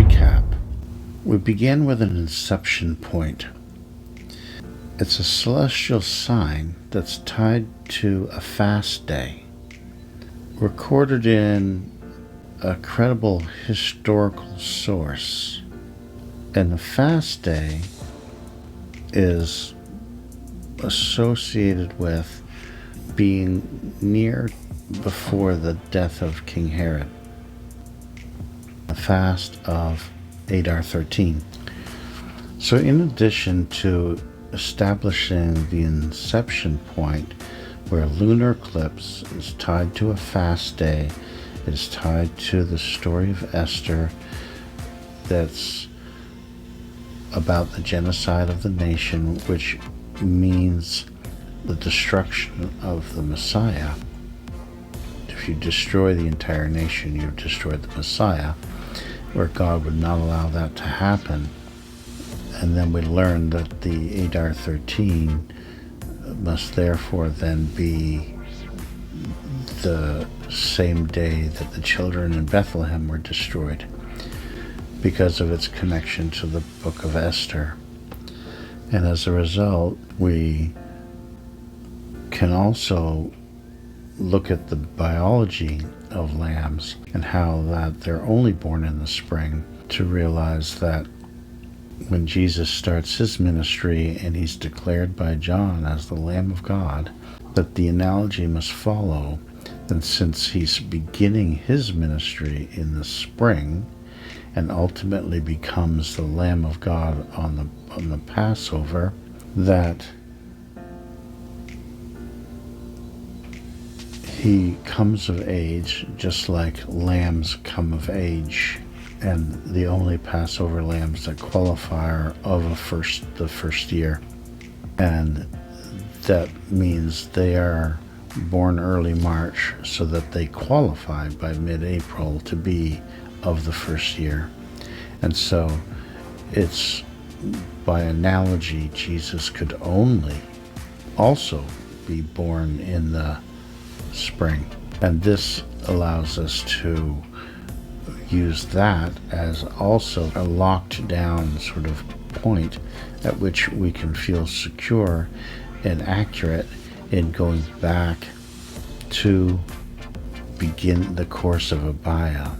recap. We begin with an Inception Point. It's a celestial sign that's tied to a fast day, recorded in a credible historical source. And the fast day is associated with being near before the death of King Herod, the fast of Adar 13. So in addition to establishing the Inception Point, where lunar eclipse is tied to a fast day, it is tied to the story of Esther that's about the genocide of the nation, which means the destruction of the Messiah. If you destroy the entire nation, you've destroyed the Messiah, where God would not allow that to happen. And then we learn that the Adar 13 must therefore then be the same day that the children in Bethlehem were destroyed, because of its connection to the book of Esther. And as a result, we can also look at the biology of lambs and how that they're only born in the spring, to realize that when Jesus starts his ministry and he's declared by John as the Lamb of God, that the analogy must follow. And since he's beginning his ministry in the spring and ultimately becomes the Lamb of God on the Passover, that he comes of age just like lambs come of age, and the only Passover lambs that qualify are of the first year. And that means they are born early March so that they qualify by mid-April to be of the first year. And so it's, by analogy, Jesus could only also be born in the spring. And this allows us to use that as also a locked down sort of point at which we can feel secure and accurate in going back to begin the course of Abia.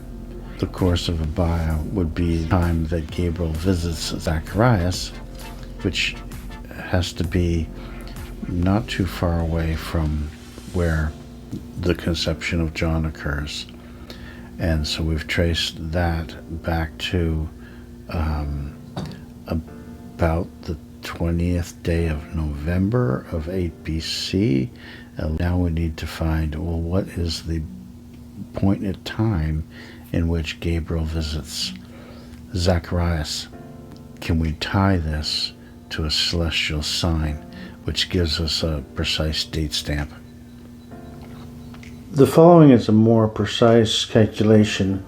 The course of Abia would be the time that Gabriel visits Zacharias, which has to be not too far away from where the conception of John occurs. And so we've traced that back to about the 20th day of November of 8 BC. And now we need to find, well, what is the point in time in which Gabriel visits Zacharias? Can we tie this to a celestial sign, which gives us a precise date stamp? The following is a more precise calculation,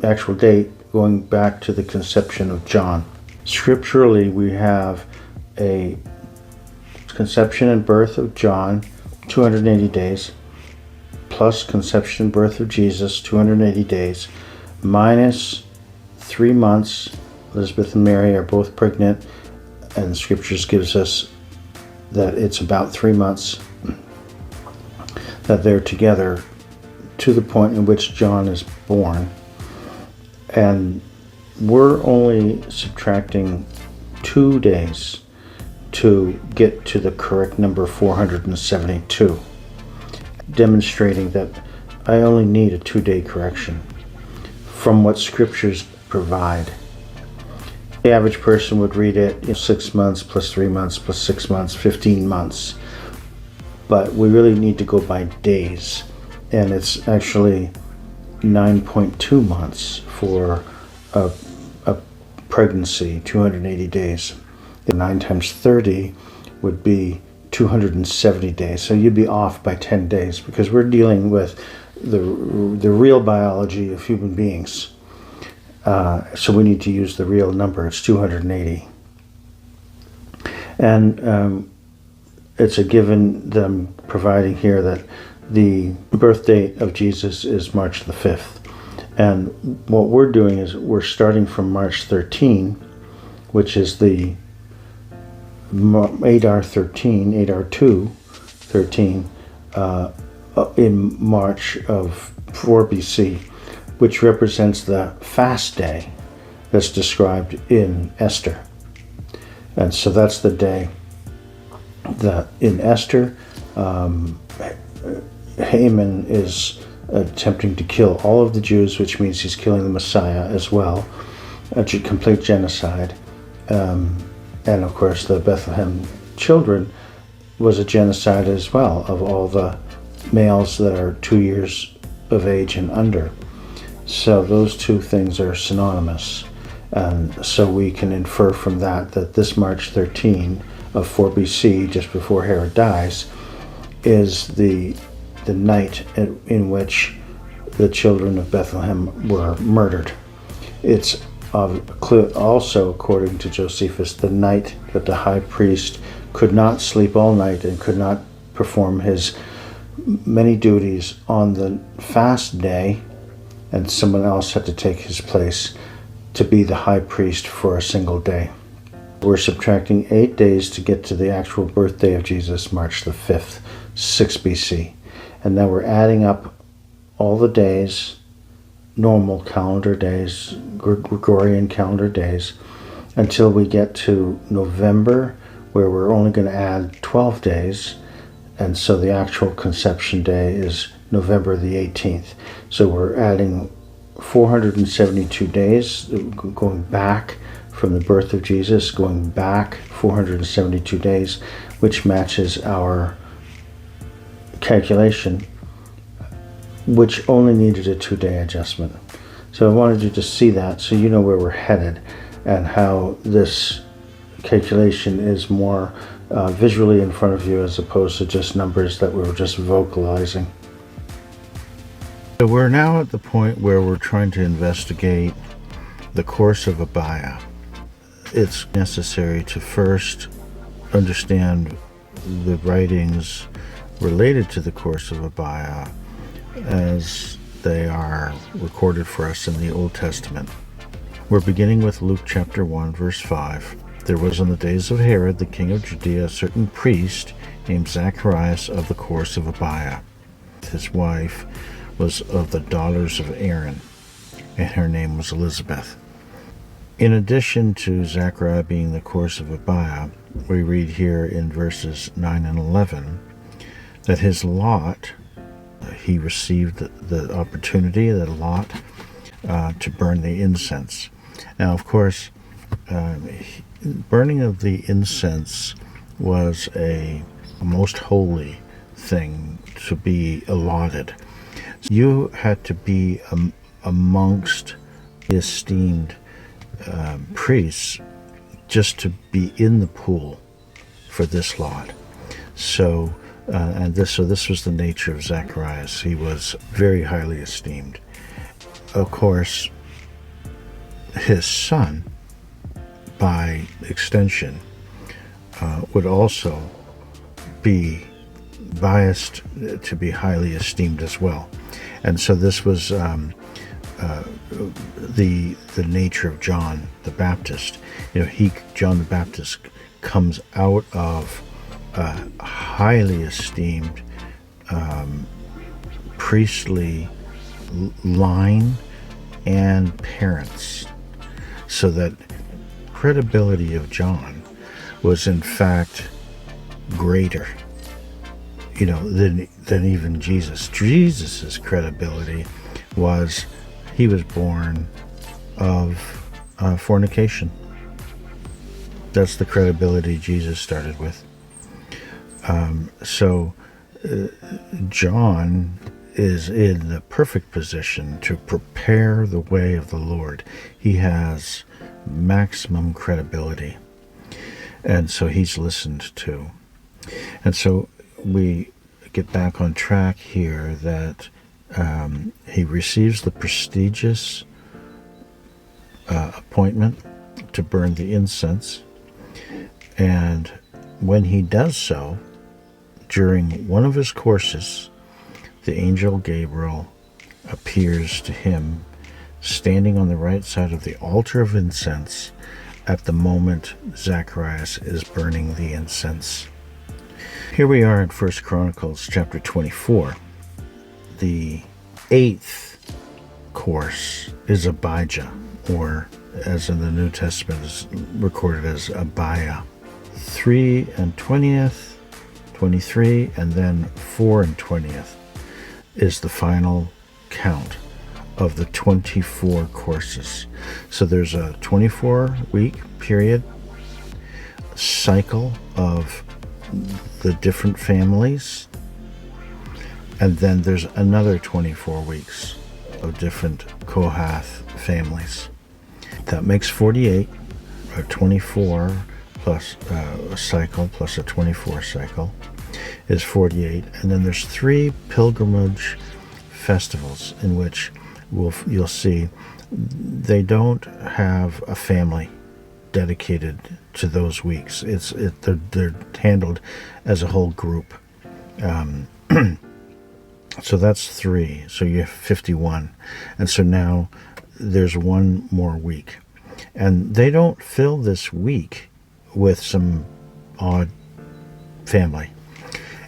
actual date, going back to the conception of John. Scripturally, we have a conception and birth of John, 280 days, plus conception and birth of Jesus, 280 days, minus 3 months. Elizabeth and Mary are both pregnant, and the scriptures gives us that it's about 3 months that they're together to the point in which John is born. And we're only subtracting 2 days to get to the correct number 472, demonstrating that I only need a 2-day correction from what scriptures provide. The average person would read it 6 months plus 3 months plus 6 months, 15 months. But we really need to go by days, and it's actually 9.2 months for a pregnancy, 280 days. 9 times 30 would be 270 days, so you'd be off by 10 days, because we're dealing with the real biology of human beings. So we need to use the real number. It's 280. And it's a given, them providing here that the birth date of Jesus is March the 5th. And what we're doing is we're starting from March 13, which is the Adar 13, Adar 2, 13, in March of 4 BC, which represents the fast day that's described in Esther. And so that's the day that in Esther, Haman is attempting to kill all of the Jews, which means he's killing the Messiah as well, a complete genocide. And of course the Bethlehem children was a genocide as well of all the males that are 2 years of age and under. So those two things are synonymous. And so we can infer from that this March 13 of 4 BC, just before Herod dies, is the night in which the children of Bethlehem were murdered. It's also, according to Josephus, the night that the high priest could not sleep all night and could not perform his many duties on the fast day, and someone else had to take his place to be the high priest for a single day. We're subtracting 8 days to get to the actual birthday of Jesus, March the 5th, 6 BC. And now we're adding up all the days, normal calendar days, Gregorian calendar days, until we get to November, where we're only going to add 12 days. And so the actual conception day is November the 18th. So we're adding 472 days, going back from the birth of Jesus, going back 472 days, which matches our calculation, which only needed a 2-day adjustment. So I wanted you to see that so you know where we're headed and how this calculation is more visually in front of you as opposed to just numbers that we were just vocalizing. So we're now at the point where we're trying to investigate the course of Abia. It's necessary to first understand the writings related to the course of Abia as they are recorded for us in the Old Testament. We're beginning with Luke chapter 1, verse 5. There was in the days of Herod, the king of Judea, a certain priest named Zacharias of the course of Abia. His wife was of the daughters of Aaron, and her name was Elizabeth. In addition to Zachariah being the course of Abia, we read here in verses 9 and 11 that his lot, he received the opportunity, the lot, to burn the incense. Now, of course, burning of the incense was a most holy thing to be allotted. You had to be amongst the esteemed priests just to be in the pool for this lot. So this was the nature of Zacharias. He was very highly esteemed. Of course, his son, by extension, would also be biased to be highly esteemed as well. And so this was the nature of John the Baptist. John the Baptist comes out of a highly esteemed priestly line and parents, so that credibility of John was in fact greater, than even Jesus. Jesus's credibility was he was born of fornication. That's the credibility Jesus started with. So John is in the perfect position to prepare the way of the Lord. He has maximum credibility, and so he's listened to. And so we get back on track here that he receives the prestigious appointment to burn the incense, and when he does so, during one of his courses, the angel Gabriel appears to him standing on the right side of the altar of incense at the moment Zacharias is burning the incense. Here we are in 1 Chronicles chapter 24. The 8th course is Abijah, or as in the New Testament is recorded as Abia. 3 and 20th, 23, and then 4 and 20th is the final count of the 24 courses. So there's a 24-week period cycle of the different families, and then there's another 24 weeks of different Kohath families. That makes 48, a 24 plus a cycle plus a 24 cycle is 48. And then there's 3 pilgrimage festivals in which you'll see they don't have a family dedicated to those weeks. They're handled as a whole group. So that's 3. So you have 51. And so now there's one more week. And they don't fill this week with some odd family.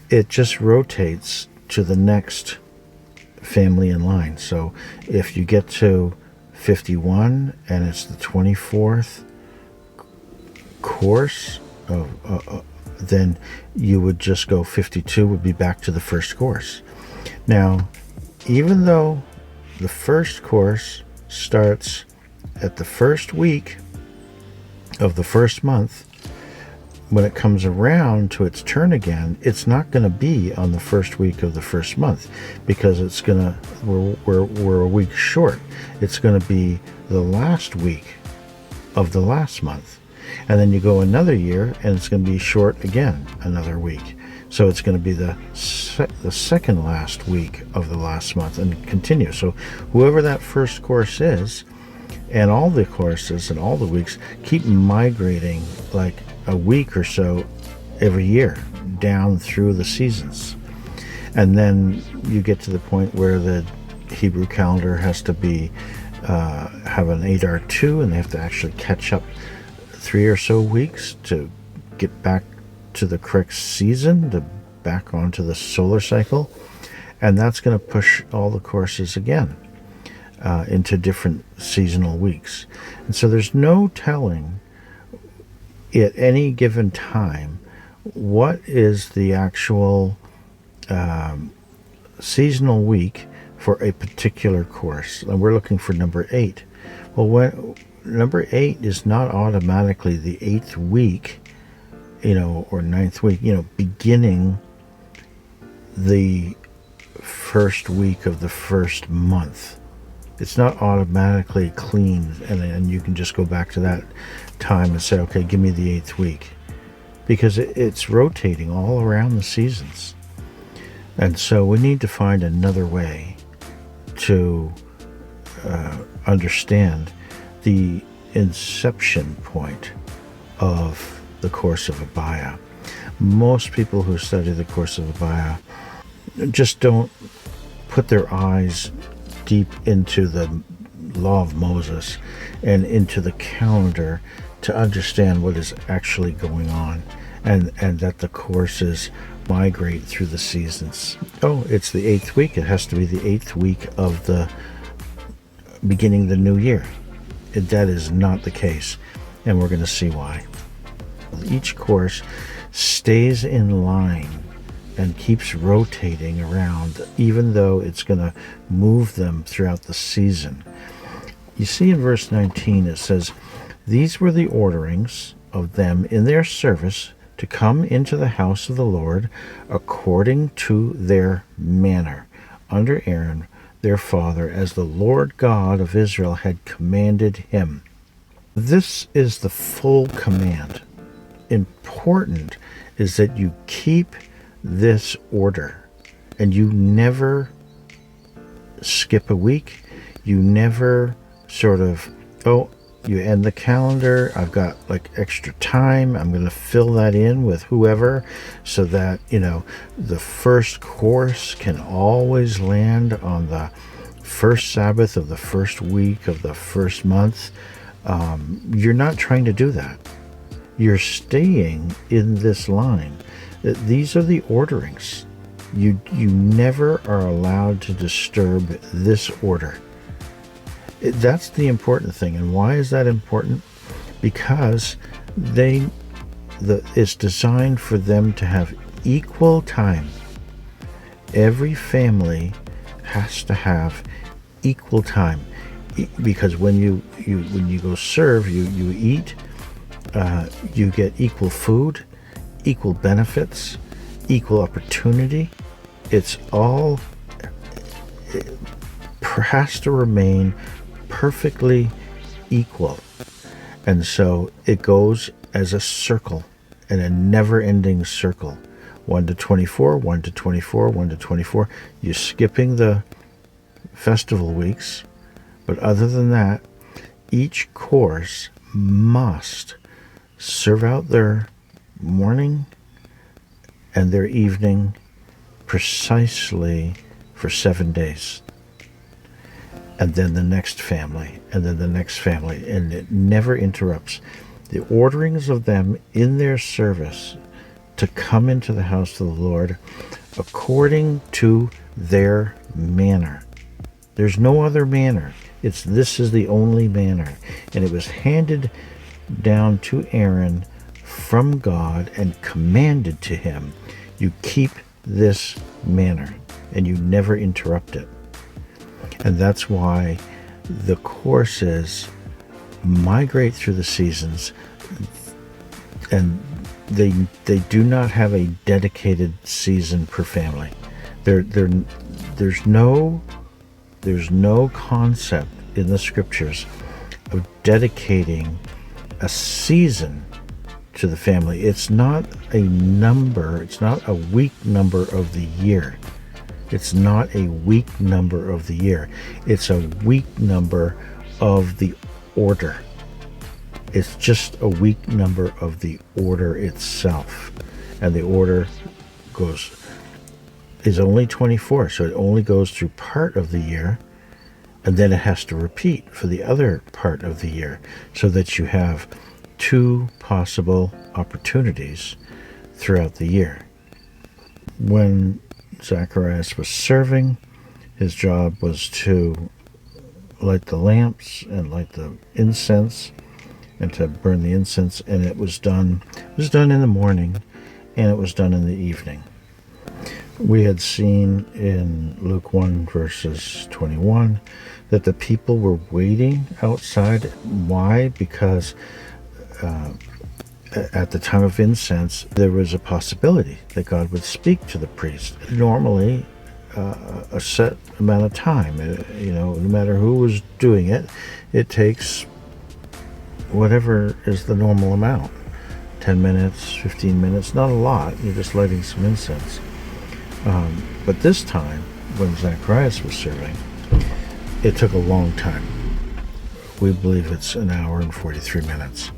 It just rotates to the next family in line. So if you get to 51 and it's the 24th course, then you would just go 52 would be back to the first course. Now, even though the first course starts at the first week of the first month, when it comes around to its turn again, it's not going to be on the first week of the first month, because it's going to, we're a week short. It's going to be the last week of the last month. And then you go another year and it's going to be short again, another week. So it's going to be the second last week of the last month and continue. So whoever that first course is, and all the courses and all the weeks keep migrating like a week or so every year down through the seasons. And then you get to the point where the Hebrew calendar has to be have an Adar 2, and they have to actually catch up 3 or so weeks to get back to the correct season, to back onto the solar cycle. And that's going to push all the courses again into different seasonal weeks. And so there's no telling at any given time what is the actual seasonal week for a particular course. And we're looking for number 8. Well, when number 8 is not automatically the 8th week, or 9th week, beginning the first week of the first month. It's not automatically cleaned, and you can just go back to that time and say, okay, give me the 8th week, because it's rotating all around the seasons. And so we need to find another way to understand the inception point of the course of Abia. Most people who study the course of Abia just don't put their eyes deep into the law of Moses and into the calendar to understand what is actually going on, and that the courses migrate through the seasons. Oh, it's the 8th week. It has to be the 8th week of the beginning the new year. That is not the case, and we're going to see why. Each course stays in line and keeps rotating around, even though it's going to move them throughout the season. You see in verse 19 it says, "These were the orderings of them in their service to come into the house of the Lord according to their manner, under Aaron their father, as the Lord God of Israel had commanded him." This is the full command. Important is that you keep this order, and you never skip a week. You never sort of, you end the calendar, I've got like extra time, I'm going to fill that in with whoever, so that the first course can always land on the first Sabbath of the first week of the first month. You're not trying to do that. You're staying in this line. These are the orderings. You never are allowed to disturb this order. That's the important thing. And why is that important? Because it's designed for them to have equal time. Every family has to have equal time, because when you go serve, you eat, you get equal food, equal benefits, equal opportunity. It has to remain perfectly equal. And so it goes as a circle, and a never-ending circle. 1 to 24, 1 to 24, 1 to 24. You're skipping the festival weeks, but other than that, each course must serve out their morning and their evening precisely for 7 days. And then the next family, and then the next family, and it never interrupts. The orderings of them in their service to come into the house of the Lord according to their manner. There's no other manner. This is the only manner. And it was handed down to Aaron from God and commanded to him, you keep this manner and you never interrupt it. And that's why the courses migrate through the seasons, and they do not have a dedicated season per family. There's no concept in the scriptures of dedicating a season to the family. It's not a number. It's not a week number of the year. It's not a week number of the year. It's a week number of the order. It's just a week number of the order itself. And the order is only 24, so it only goes through part of the year, and then it has to repeat for the other part of the year, so that you have 2 possible opportunities throughout the year. When Zacharias was serving, his job was to light the lamps and light the incense and to burn the incense, and it was done in the morning and it was done in the evening. We had seen in Luke 1 verses 21 that the people were waiting outside. Why? Because at the time of incense, there was a possibility that God would speak to the priest. Normally, a set amount of time. No matter who was doing it, it takes whatever is the normal amount. 10 minutes, 15 minutes, not a lot. You're just lighting some incense. But this time, when Zacharias was serving, it took a long time. We believe it's 1 hour and 43 minutes.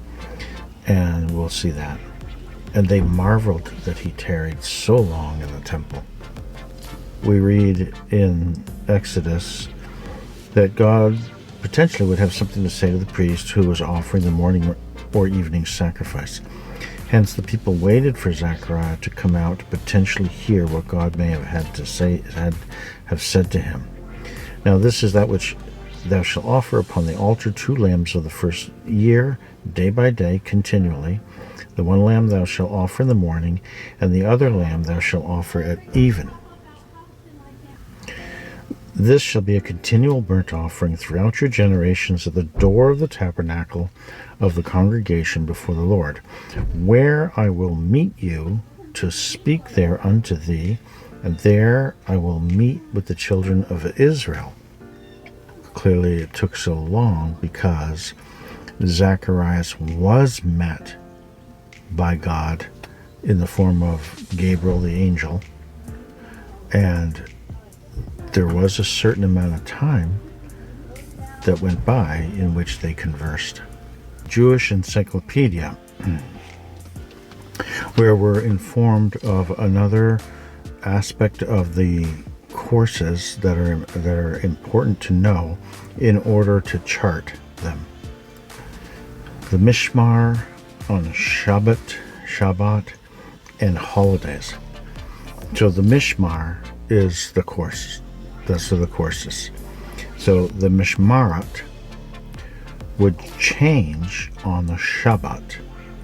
And we'll see that. And they marveled that he tarried so long in the temple. We read in Exodus that God potentially would have something to say to the priest who was offering the morning or evening sacrifice. Hence, the people waited for Zechariah to come out to potentially hear what God may have had to say, have said to him. Now, this is that which thou shalt offer upon the altar 2 lambs of the first year, day by day, continually. The one lamb thou shalt offer in the morning, and the other lamb thou shalt offer at even. This shall be a continual burnt offering throughout your generations at the door of the tabernacle of the congregation before the Lord, where I will meet you to speak there unto thee, and there I will meet with the children of Israel. Clearly it took so long because Zacharias was met by God in the form of Gabriel the angel, and there was a certain amount of time that went by in which they conversed. Jewish Encyclopedia, where we're informed of another aspect of the courses that are important to know in order to chart them. The Mishmar on Shabbat, and holidays. So the Mishmar is the course. Those are the courses. So the Mishmarat would change on the Shabbat,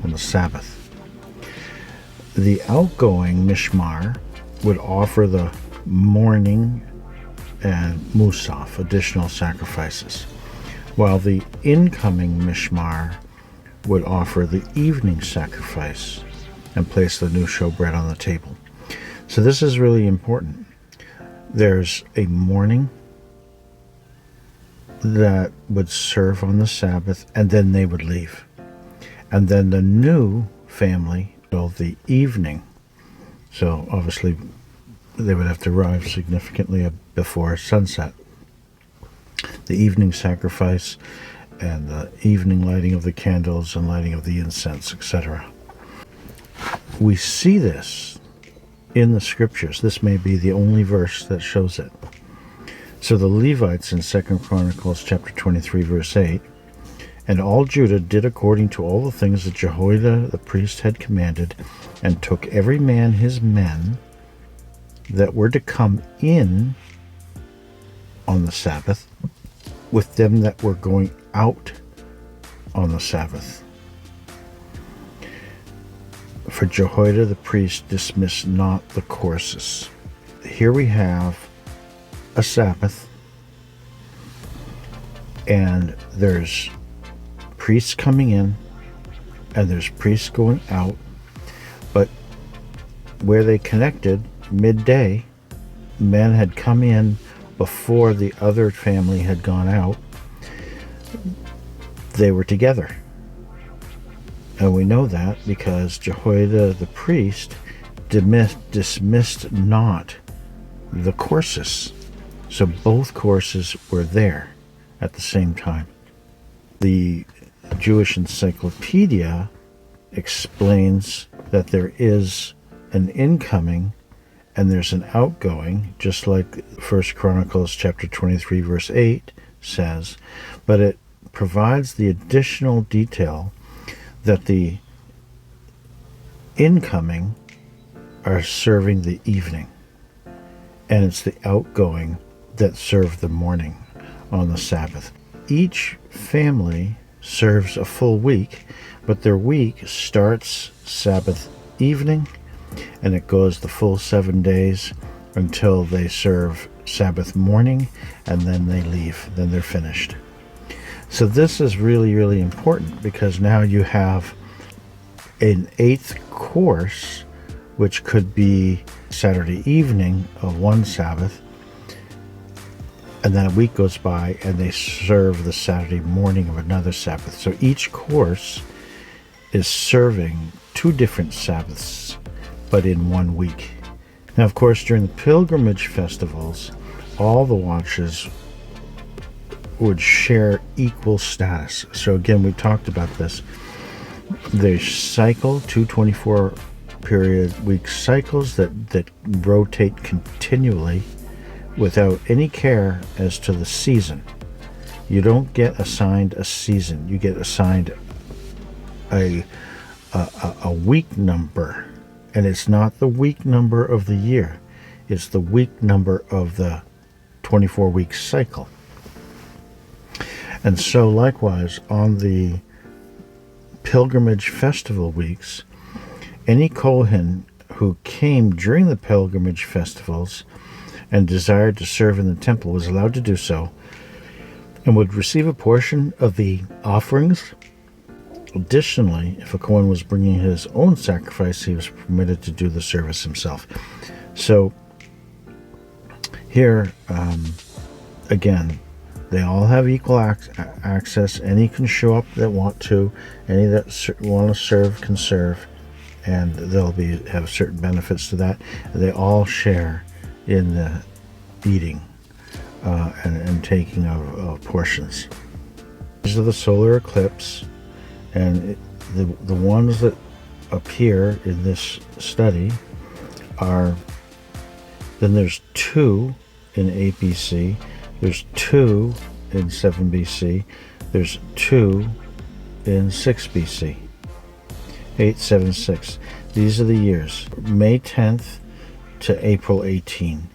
on the Sabbath. The outgoing Mishmar would offer the morning and Musaf, additional sacrifices, while the incoming Mishmar would offer the evening sacrifice and place the new showbread on the table. So this is really important. There's a morning that would serve on the Sabbath, and then they would leave. And then the new family, well, the evening. So obviously they would have to arrive significantly before sunset. The evening sacrifice and the evening lighting of the candles and lighting of the incense, etc. We see this in the scriptures. This may be the only verse that shows it. So the Levites in 2 Chronicles chapter 23 verse 8, and all Judah did according to all the things that Jehoiada the priest had commanded, and took every man his men that were to come in on the Sabbath, with them that were going out on the Sabbath. For Jehoiada the priest dismissed not the courses. Here we have a Sabbath, and there's priests coming in, and there's priests going out, but where they connected midday, men had come in before the other family had gone out. They were together. And we know that because Jehoiada the priest dismissed not the courses. So both courses were there at the same time. The Jewish Encyclopedia explains that there is an incoming and there's an outgoing, just like 1 Chronicles chapter 23 verse 8 says, but it provides the additional detail that the incoming are serving the evening, and it's the outgoing that serve the morning on the Sabbath. Each family serves a full week, but their week starts Sabbath evening, and it goes the full 7 days until they serve Sabbath morning, and then they leave. Then they're finished. So this is really, really important, because now you have an 8th course, which could be Saturday evening of one Sabbath, and then a week goes by and they serve the Saturday morning of another Sabbath. So each course is serving 2 different Sabbaths, but in 1 week. Now, of course, during the pilgrimage festivals, all the watches would share equal status. So again, we talked about this. They cycle 2 24-period week cycles that rotate continually without any care as to the season. You don't get assigned a season. You get assigned a week number. And it's not the week number of the year. It's the week number of the 24-week cycle. And so likewise, on the pilgrimage festival weeks, any Kohen who came during the pilgrimage festivals and desired to serve in the temple was allowed to do so, and would receive a portion of the offerings. Additionally, if a Kohen was bringing his own sacrifice, he was permitted to do the service himself. So here, again, they all have equal access. Any can show up that want to. Any that want to serve can serve, and they'll have certain benefits to that. They all share in the eating and taking of portions. These are the solar eclipse, and the ones that appear in this study are, then there's 2 in 8 BC. There's 2 in 7 BC. There's 2 in 6 BC. 876. These are the years. May 10th to April 18.